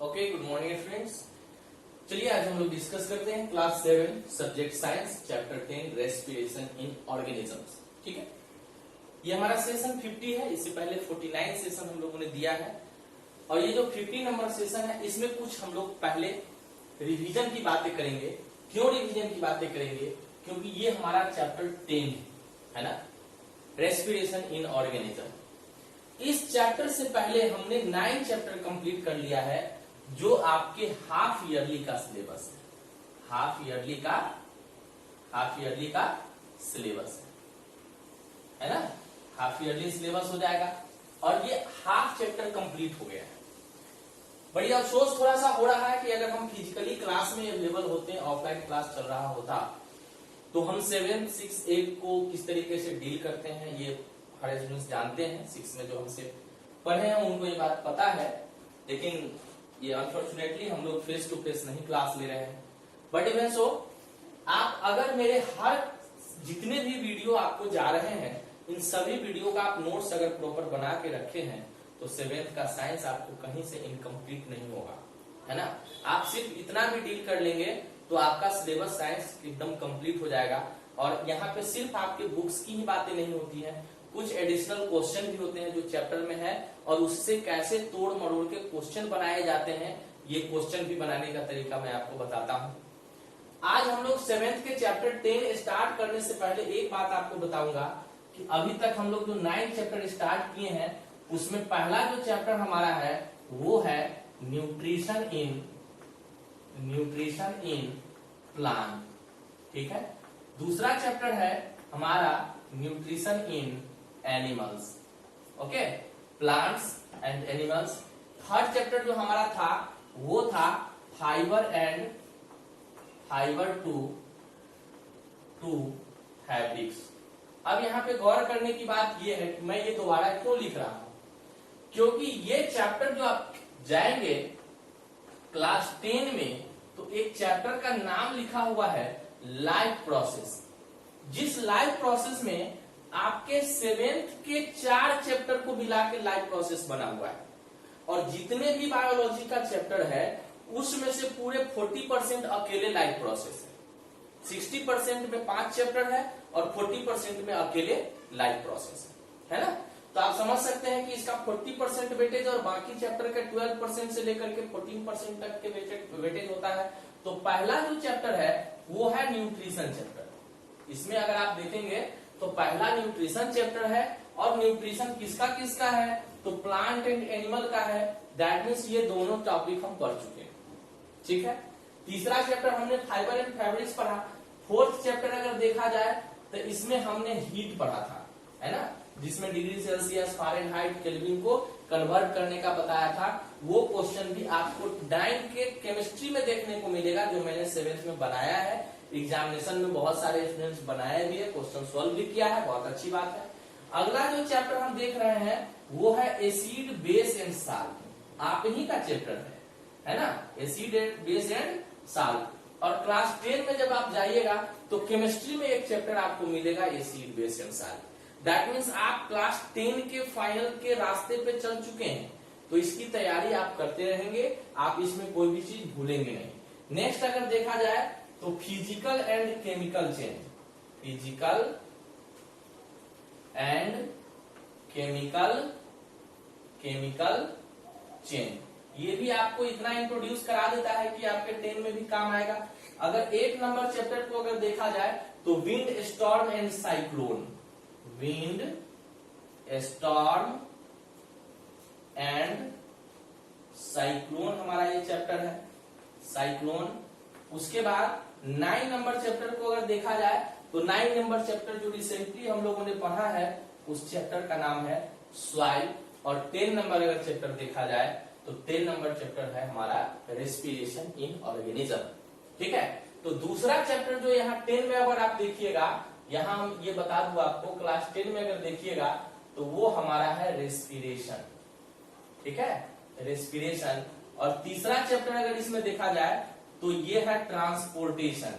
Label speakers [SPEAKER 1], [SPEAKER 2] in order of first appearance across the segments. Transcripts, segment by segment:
[SPEAKER 1] Okay, good morning friends. चलिए आज हम लोग डिस्कस करते हैं class 7 subject science chapter 10 respiration in organisms. ठीक है, ये हमारा सेशन 50 है। इससे पहले 49 सेशन हम लोगों ने दिया है और ये जो 50 नंबर सेशन है इसमें कुछ हम लोग पहले रिवीजन की बातें करेंगे। क्यों रिवीजन की बातें करेंगे? क्योंकि ये हमारा चैप्टर 10 है ना, रेस्पिरेशन इन ऑर्गेनिज्म। इस चैप्टर से पहले हमने 9 चैप्टर कंप्लीट कर लिया है जो आपके हाफ ईयरली का सिलेबस है। हाफ ईयरली का सिलेबस है ना, हाफ ईयरली सिलेबस हो जाएगा और ये हाफ चैप्टर कंप्लीट हो गया है। बड़ी अफसोस थोड़ा सा हो रहा है कि अगर हम फिजिकली क्लास में अवेलेबल होते, ऑफलाइन क्लास चल रहा होता, तो हम 7, 6, 8 को किस तरीके से डील करते हैं ये हर स्टूडेंट्स जानते हैं। 6 में जो हमसे पढ़े हैं उनको ये बात पता है, लेकिन ये अनफॉर्चुनेटली हम लोग फेस टू फेस नहीं क्लास ले रहे हैं। बट इवन सो आप अगर मेरे हर जितने भी वीडियो आपको जा रहे हैं, इन सभी वीडियो का आप नोट्स अगर प्रॉपर बना के रखे हैं तो 7th का साइंस आपको कहीं से इनकम्प्लीट नहीं होगा, है ना। आप सिर्फ इतना भी डील कर लेंगे तो आपका सिलेबस साइंस एकदम कंप्लीट हो जाएगा। और यहाँ पे सिर्फ आपके बुक्स की ही बातें नहीं होती है, कुछ एडिशनल क्वेश्चन भी होते हैं जो चैप्टर में है और उससे कैसे तोड़ मरोड़ के क्वेश्चन बनाए जाते हैं, ये क्वेश्चन भी बनाने का तरीका मैं आपको बताता हूँ। आज हम लोग 7th के चैप्टर 10 स्टार्ट करने से पहले एक बात आपको बताऊंगा कि अभी तक हम लोग जो 9 चैप्टर स्टार्ट किए हैं उसमें पहला जो चैप्टर हमारा है वो है न्यूट्रिशन इन प्लांट। ठीक है, दूसरा चैप्टर है हमारा nutrition in animals. Okay, plants and animals. Third chapter जो हमारा था वो था फाइबर टू फैब्रिक्स। अब यहाँ पे गौर करने की बात ये है कि मैं ये दोबारा क्यों लिख रहा हूं, क्योंकि ये चैप्टर जो आप जाएंगे क्लास 10 में तो एक चैप्टर का नाम लिखा हुआ है लाइफ प्रोसेस, जिस लाइफ प्रोसेस में आपके 7th के 4 चैप्टर को मिला के लाइफ प्रोसेस बना हुआ है। और जितने भी बायोलॉजी का चैप्टर है उसमें से पूरे 40% अकेले लाइफ प्रोसेस है, 60% में 5 चैप्टर है और 40% में अकेले लाइफ प्रोसेस है ना। तो आप समझ सकते हैं कि इसका 40% वेटेज और बाकी चैप्टर का 12% से लेकर के 14% तक के वेटेज होता है। तो पहला जो चैप्टर है वो है न्यूट्रिशन चैप्टर। इसमें अगर आप देखेंगे तो पहला न्यूट्रिशन चैप्टर है और न्यूट्रिशन किसका है तो प्लांट एंड एनिमल का है। दैट मीन्स ये दोनों टॉपिक हम पढ़ चुके हैं। ठीक है, तीसरा चैप्टर हमने फाइबर एंड फैब्रिक्स पढ़ा। फोर्थ चैप्टर अगर देखा जाए तो इसमें हमने हीट पढ़ा था, है ना, जिसमें डिग्री सेल्सियस, फारेनहाइट, केल्विन को कन्वर्ट करने का बताया था। वो क्वेश्चन भी आपको 9 के केमिस्ट्री में देखने को मिलेगा जो मैंने 7th में बनाया है। एग्जामिनेशन में बहुत सारे स्टूडेंट्स बनाए भी है, क्वेश्चन सॉल्व भी किया है, बहुत अच्छी बात है। अगला जो चैप्टर हम देख रहे हैं वो है एसिड, बेस एंड साल्ट। आप ही का चैप्टर है ना, एसिड, बेस एंड साल्ट। और क्लास 10 में जब आप जाइएगा तो केमिस्ट्री में एक चैप्टर आपको मिलेगा acid, base and salt. That means आप क्लास 10 के फाइनल के रास्ते पे चल चुके हैं, तो इसकी तैयारी आप करते रहेंगे, आप इसमें कोई भी चीज भूलेंगे नहीं। नेक्स्ट अगर देखा जाए तो physical and chemical change, physical and chemical change, ये भी आपको इतना इंट्रोड्यूस करा देता है कि आपके 10 में भी काम आएगा। अगर 1 नंबर चैप्टर को अगर देखा जाए तो wind, storm and cyclone, wind, storm and cyclone हमारा ये चैप्टर है, साइक्लोन। उसके बाद 9 नंबर चैप्टर को अगर देखा जाए तो 9 नंबर चैप्टर जो रिसेंटली हम लोगों ने पढ़ा है उस चैप्टर का नाम है सॉइल। और 10 नंबर अगर चैप्टर देखा जाए तो 10 नंबर चैप्टर है हमारा रेस्पिरेशन इन ऑर्गेनिज्म। ठीक है, तो दूसरा चैप्टर जो यहाँ 10 में अगर आप देखिएगा, यहाँ हम ये बता दूं आपको, क्लास 10 में अगर देखिएगा तो वो हमारा है रेस्पिरेशन। ठीक है, रेस्पिरेशन। और तीसरा चैप्टर अगर इसमें देखा जाए तो ये है ट्रांसपोर्टेशन,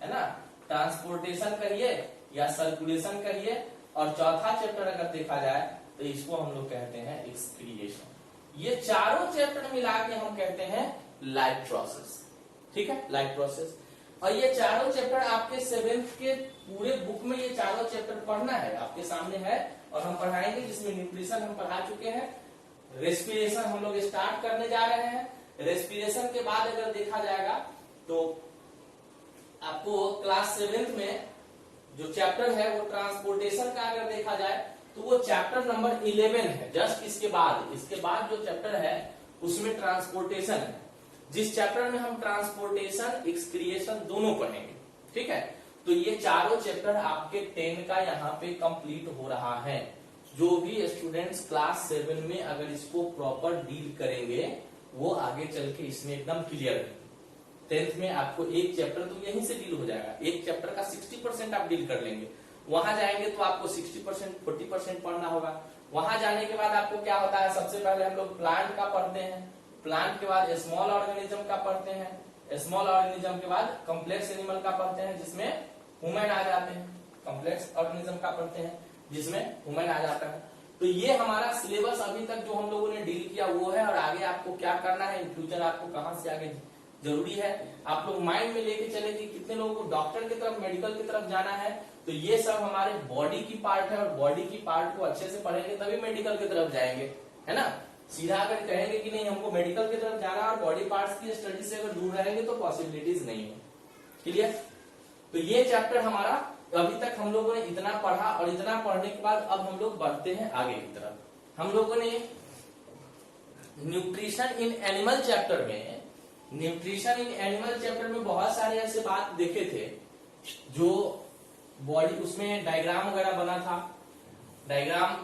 [SPEAKER 1] है ना, ट्रांसपोर्टेशन करिए या सर्कुलेशन करिए। और चौथा चैप्टर अगर देखा जाए तो इसको हम लोग कहते हैं एक्सक्रिएशन। ये चारों चैप्टर मिला के हम कहते हैं लाइफ प्रोसेस। ठीक है, लाइफ प्रोसेस। और ये चारों चैप्टर आपके 7th के पूरे बुक में ये चारों चैप्टर पढ़ना है, आपके सामने है और हम पढ़ाएंगे, जिसमें न्यूट्रिशन हम पढ़ा चुके हैं, रेस्पिरेशन हम लोग स्टार्ट करने जा रहे हैं। रेस्पिरेशन के बाद अगर देखा जाएगा तो आपको क्लास 7th में जो चैप्टर है वो ट्रांसपोर्टेशन का अगर देखा जाए तो वो चैप्टर नंबर 11 है। जस्ट इसके बाद जो चैप्टर है उसमें ट्रांसपोर्टेशन है, जिस चैप्टर में हम ट्रांसपोर्टेशन एक्सक्रिएशन दोनों पढ़ेंगे। ठीक है, तो ये चारों चैप्टर आपके 10 का यहाँ पे कंप्लीट हो रहा है। जो भी स्टूडेंट्स क्लास 7 में अगर इसको प्रॉपर डील करेंगे वो आगे चल के इसमें एकदम क्लियर है। 10th में आपको एक चैप्टर तो यहीं से डील हो जाएगा, एक चैप्टर का 60% आप डील कर लेंगे। वहां जाएंगे तो आपको 60% 40% पढ़ना होगा। वहां जाने के बाद आपको क्या होता है, सबसे पहले हम लोग प्लांट का पढ़ते हैं, प्लांट के बाद स्मॉल ऑर्गेनिज्म का पढ़ते हैं, स्मॉल ऑर्गेनिज्म के बाद कॉम्प्लेक्स एनिमल का पढ़ते हैं जिसमें ह्यूमन आ जाते हैं, कॉम्प्लेक्स ऑर्गेनिज्म का पढ़ते हैं जिसमें ह्यूमन आ जाता है। तो ये हमारा सिलेबस अभी तक जो हम लोगों ने डील किया वो है। और आगे आपको क्या करना है, इन फ्यूचर आपको कहां से आगे जरूरी है, आप लोग माइंड में लेके चले कि कितने लोगों को डॉक्टर की तरफ, मेडिकल की तरफ जाना है। तो ये सब हमारे बॉडी की पार्ट है और बॉडी की पार्ट को अच्छे से पढ़ेंगे तभी मेडिकल की तरफ जाएंगे, है ना। सीधा अगर कहेंगे कि नहीं हमको मेडिकल की तरफ जाना और बॉडी पार्ट्स की स्टडी से अगर दूर रहेंगे तो पॉसिबिलिटीज नहीं है। क्लियर। तो ये चैप्टर हमारा अभी तक हम लोगों ने इतना पढ़ा और इतना पढ़ने के बाद अब हम लोग बढ़ते हैं आगे की तरफ। हम लोगों ने न्यूट्रिशन इन एनिमल चैप्टर में बहुत सारे ऐसे बात देखे थे जो बॉडी, उसमें डायग्राम वगैरह बना था, डायग्राम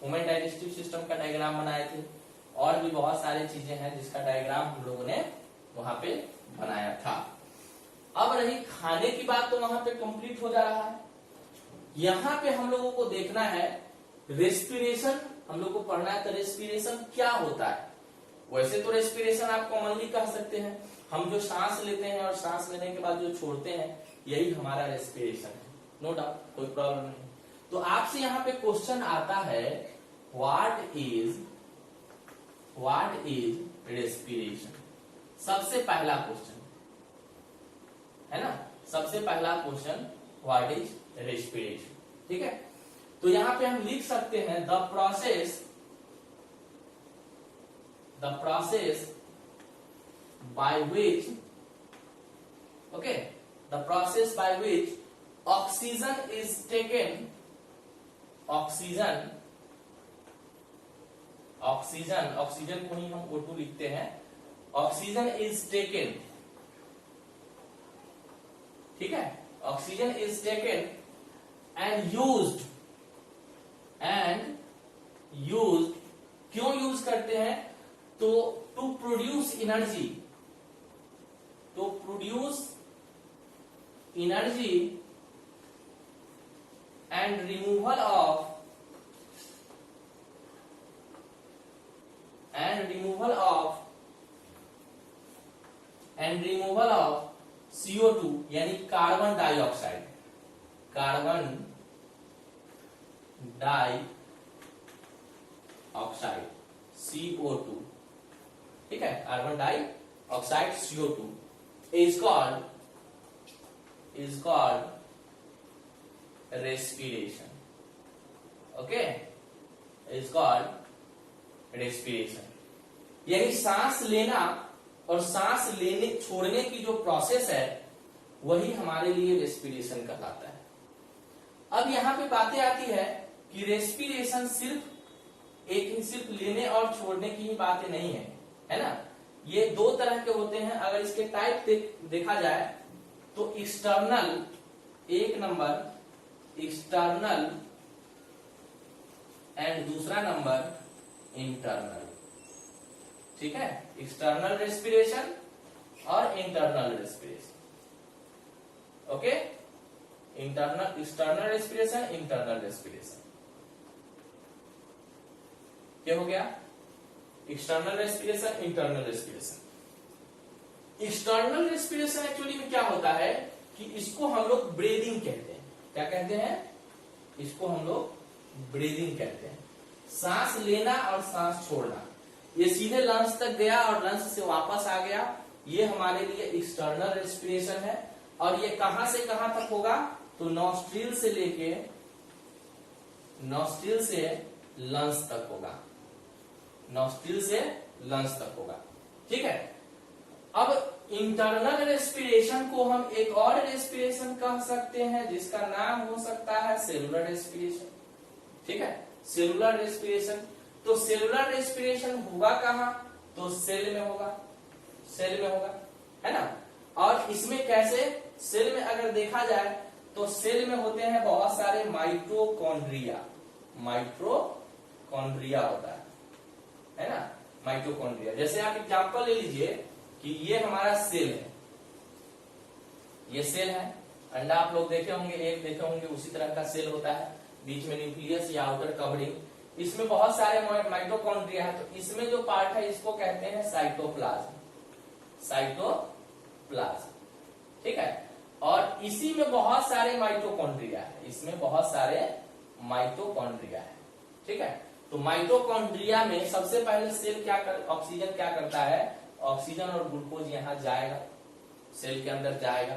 [SPEAKER 1] ह्यूमन डाइजेस्टिव सिस्टम का डायग्राम बनाए थे और भी बहुत सारी चीजें हैं जिसका डायग्राम हम लोगों ने वहां पे बनाया था। अब रही खाने की बात तो वहां पे कंप्लीट हो जा रहा है। यहाँ पे हम लोगों को देखना है रेस्पिरेशन, हम लोग को पढ़ना है। तो रेस्पिरेशन क्या होता है, वैसे तो रेस्पिरेशन आप कॉमनली कह सकते हैं, हम जो सांस लेते हैं और सांस लेने के बाद जो छोड़ते हैं यही हमारा रेस्पिरेशन है, नो डाउट, कोई प्रॉब्लम नहीं। तो आपसे यहाँ पे क्वेश्चन आता है व्हाट इज रेस्पिरेशन। सबसे पहला क्वेश्चन है ना, सबसे पहला क्वेश्चन व्हाट इज रेस्पिरेशन। ठीक है, तो यहाँ पे हम लिख सकते हैं the process by which oxygen is taken, oxygen को ही हम O2 लिखते हैं, ऑक्सीजन इज टेकन, ठीक है, oxygen is taken and used, क्यों यूज करते हैं, तो to produce energy and removal of CO2 यानी कार्बन डाइऑक्साइड, CO2, ठीक है, carbon dioxide CO2 is called respiration. Okay, is called respiration. यानी सांस लेना और सांस लेने छोड़ने की जो प्रोसेस है वही हमारे लिए रेस्पिरेशन कहलाता है। अब यहाँ पे बातें आती है कि रेस्पिरेशन सिर्फ लेने और छोड़ने की ही बातें नहीं है ना। ये दो तरह के होते हैं। अगर इसके टाइप देखा जाए तो एक्सटर्नल, एक नंबर एक्सटर्नल एंड दूसरा नंबर इंटरनल, ठीक है, एक्सटर्नल रेस्पिरेशन और internal respiration. Okay, external respiration, internal respiration, क्या हो गया, external respiration, internal respiration. External respiration actually में क्या होता है कि इसको हम लोग ब्रीदिंग कहते हैं। क्या कहते हैं, इसको हम लोग ब्रीदिंग कहते हैं, सांस लेना और सांस छोड़ना। ये सीधे लंग्स तक गया और लंग्स से वापस आ गया, ये हमारे लिए एक्सटर्नल रेस्पिरेशन है। और ये कहां से कहां तक होगा, तो नॉस्ट्रिल से लेके नॉस्ट्रिल से लंग्स तक होगा, नॉस्ट्रिल से लंग्स तक होगा। ठीक है, अब इंटरनल रेस्पिरेशन को हम एक और रेस्पिरेशन कह सकते हैं जिसका नाम हो सकता है सेलुलर रेस्पिरेशन। ठीक है, सेलुलर रेस्पिरेशन। तो सेलुलर रेस्पिरेशन होगा कहां, तो सेल में होगा, सेल में होगा, है ना। और इसमें कैसे, सेल में अगर देखा जाए तो सेल में होते हैं बहुत सारे माइटोकॉन्ड्रिया, माइटोकॉन्ड्रिया होता है ना, माइटोकॉन्ड्रिया। जैसे आप एग्जांपल ले लीजिए कि ये हमारा सेल है, ये सेल है, अंडा आप लोग देखे होंगे, एक देखे होंगे, उसी तरह का सेल होता है, बीच में न्यूक्लियस या आउटर कवरिंग। इसमें बहुत सारे माइटोकॉन्ड्रिया है, तो इसमें जो पार्ट है इसको कहते हैं साइटोप्लाज्म, साइटोप्लाज्म। ठीक है, और इसी में बहुत सारे माइटोकॉन्ड्रिया है, इसमें बहुत सारे माइटोकॉन्ड्रिया है। ठीक है, तो माइटोकॉन्ड्रिया में सबसे पहले सेल क्या ऑक्सीजन क्या करता है, ऑक्सीजन और ग्लूकोज यहाँ जाएगा, सेल के अंदर जाएगा,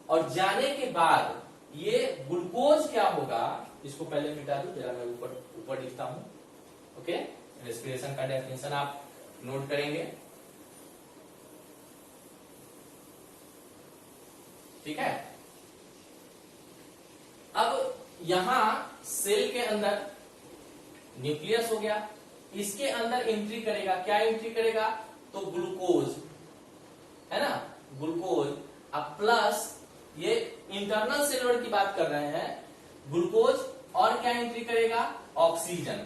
[SPEAKER 1] और जाने के बाद ये ग्लूकोज क्या होगा, इसको पहले मिटा दूं, जरा मैं ऊपर लिखता हूं। ओके, रेस्पिरेशन का डेफिनेशन आप नोट करेंगे। ठीक है, अब यहां सेल के अंदर न्यूक्लियस हो गया, इसके अंदर एंट्री करेगा, क्या एंट्री करेगा, तो ग्लूकोज, है ना, ग्लूकोज। अब प्लस ये इंटरनल सेलुलर की बात कर रहे हैं, ग्लूकोज और क्या एंट्री करेगा, ऑक्सीजन,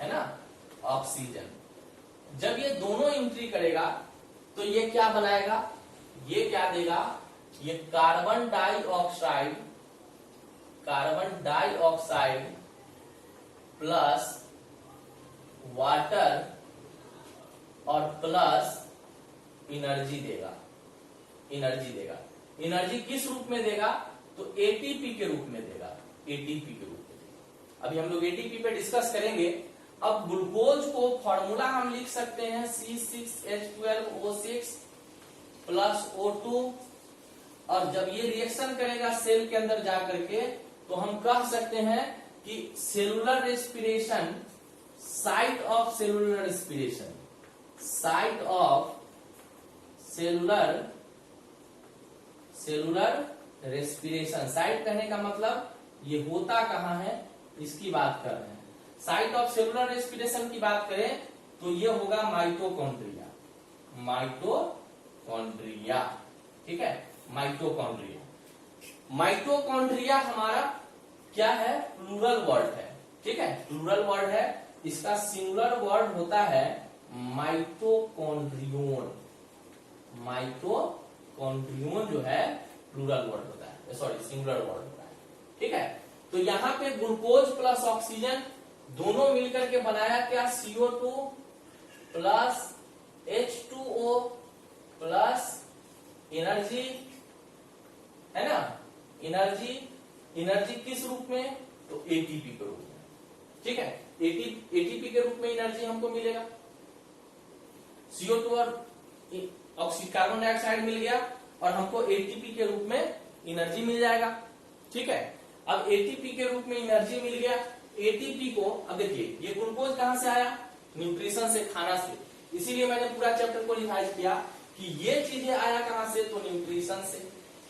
[SPEAKER 1] है ना, ऑक्सीजन। जब ये दोनों एंट्री करेगा तो ये क्या बनाएगा, ये क्या देगा, ये carbon dioxide, carbon dioxide plus water और प्लस एनर्जी देगा, एनर्जी देगा। एनर्जी किस रूप में देगा, तो एटीपी के रूप में देगा, एटीपी के रूप में देगा। अभी हम लोग एटीपी पे डिस्कस करेंगे। अब ग्लूकोज को फॉर्मूला हम लिख सकते हैं C6H12O6 प्लस O2, और जब ये रिएक्शन करेगा सेल के अंदर जाकर के, तो हम कह सकते हैं कि cellular respiration, site of cellular respiration, site of cellular respiration. Site कहने का मतलब ये होता कहां है, इसकी बात कर रहे हैं। साइट ऑफ सेलुलर रेस्पिरेशन की बात करें तो ये होगा माइटोकॉन्ड्रिया, माइटोकॉन्ड्रिया। ठीक है, माइटोकॉन्ड्रिया। माइटोकॉन्ड्रिया हमारा क्या है, प्लूरल वर्ड है। ठीक है, प्लूरल वर्ड है, इसका सिंगुलर वर्ड होता है माइटोकॉन्ड्रियोन। माइटोकॉन्ड्रियोन जो है प्लूरल वर्ड होता है, सॉरी सिंगुलर वर्ड होता है। ठीक है, तो यहां पे ग्लूकोज प्लस ऑक्सीजन दोनों मिलकर के बनाया क्या, CO2 plus H2O plus energy, है ना, एनर्जी। एनर्जी किस रूप में, तो एटीपी के रूप में। ठीक है, एटीपी के रूप में एनर्जी हमको मिलेगा। CO2 और कार्बन डाइऑक्साइड मिल गया और हमको एटीपी के रूप में एनर्जी मिल जाएगा। ठीक है, अब एटीपी के रूप में एनर्जी मिल गया। एटीपी को अब देखिए, ये ग्लूकोज कहां से आया, न्यूट्रिशन से, खाना से। इसीलिए मैंने पूरा चैप्टर को रिवाइज किया कि ये चीजें आया कहां से, तो न्यूट्रिशन से,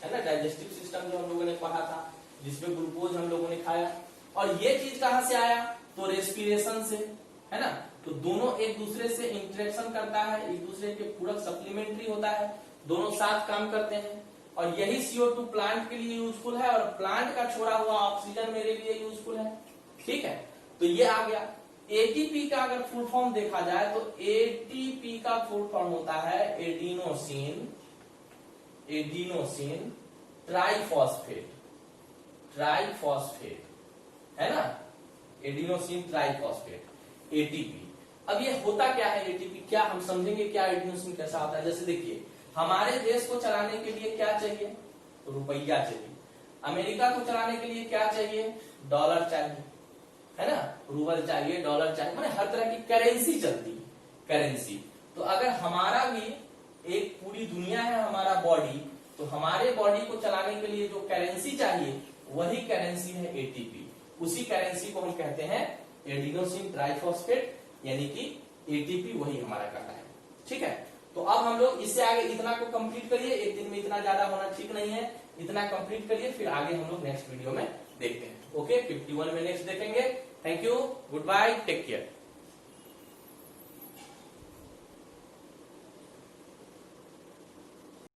[SPEAKER 1] है ना, डाइजेस्टिव सिस्टम जो हम लोगों ने पढ़ा था, जिसमें ग्लूकोज हम लोगों ने खाया। और ये चीज कहां से आया, तो रेस्पिरेशन से, है ना। तो दोनों एक दूसरे से इंटरेक्शन करता है, एक दूसरे के पूरक सप्लीमेंट्री होता है, दोनों साथ काम करते हैं। और यही CO2 प्लांट के लिए यूजफुल है और प्लांट का छोड़ा हुआ ऑक्सीजन मेरे लिए यूजफुल है। ठीक है, तो ये आ गया। एटीपी का अगर फुल फॉर्म देखा जाए तो एटीपी का फुल फॉर्म होता है एडिनोसिन, एडिनोसिन ट्राइफॉस्फेट, ट्राइफॉस्फेट, है ना, एडिनोसिन ट्राइफॉस्फेट, एटीपी। अब ये होता क्या है एटीपी, क्या हम समझेंगे क्या एडिनोसिन कैसा होता है। जैसे देखिए, हमारे देश को चलाने के लिए क्या चाहिए, तो रुपया चाहिए। अमेरिका को चलाने के लिए क्या चाहिए, डॉलर चाहिए, है ना, रूबल चाहिए, डॉलर चाहिए, माने हर तरह की करेंसी चलती है। करेंसी। तो अगर हमारा भी एक पूरी दुनिया है हमारा बॉडी, तो हमारे बॉडी को चलाने के लिए जो करेंसी चाहिए वही करेंसी है एटीपी। उसी करेंसी को हम कहते हैं एडिनोसिन ट्राइफॉस्फेट, यानी कि एटीपी वही हमारा कहता है। ठीक है, तो अब हम लोग इससे आगे इतना को कंप्लीट करिए, एक दिन में इतना ज्यादा होना ठीक नहीं है, इतना कंप्लीट करिए, फिर आगे हम लोग नेक्स्ट वीडियो में देखते हैं। ओके, 51 में नेक्स्ट देखेंगे। Thank you, goodbye, take care.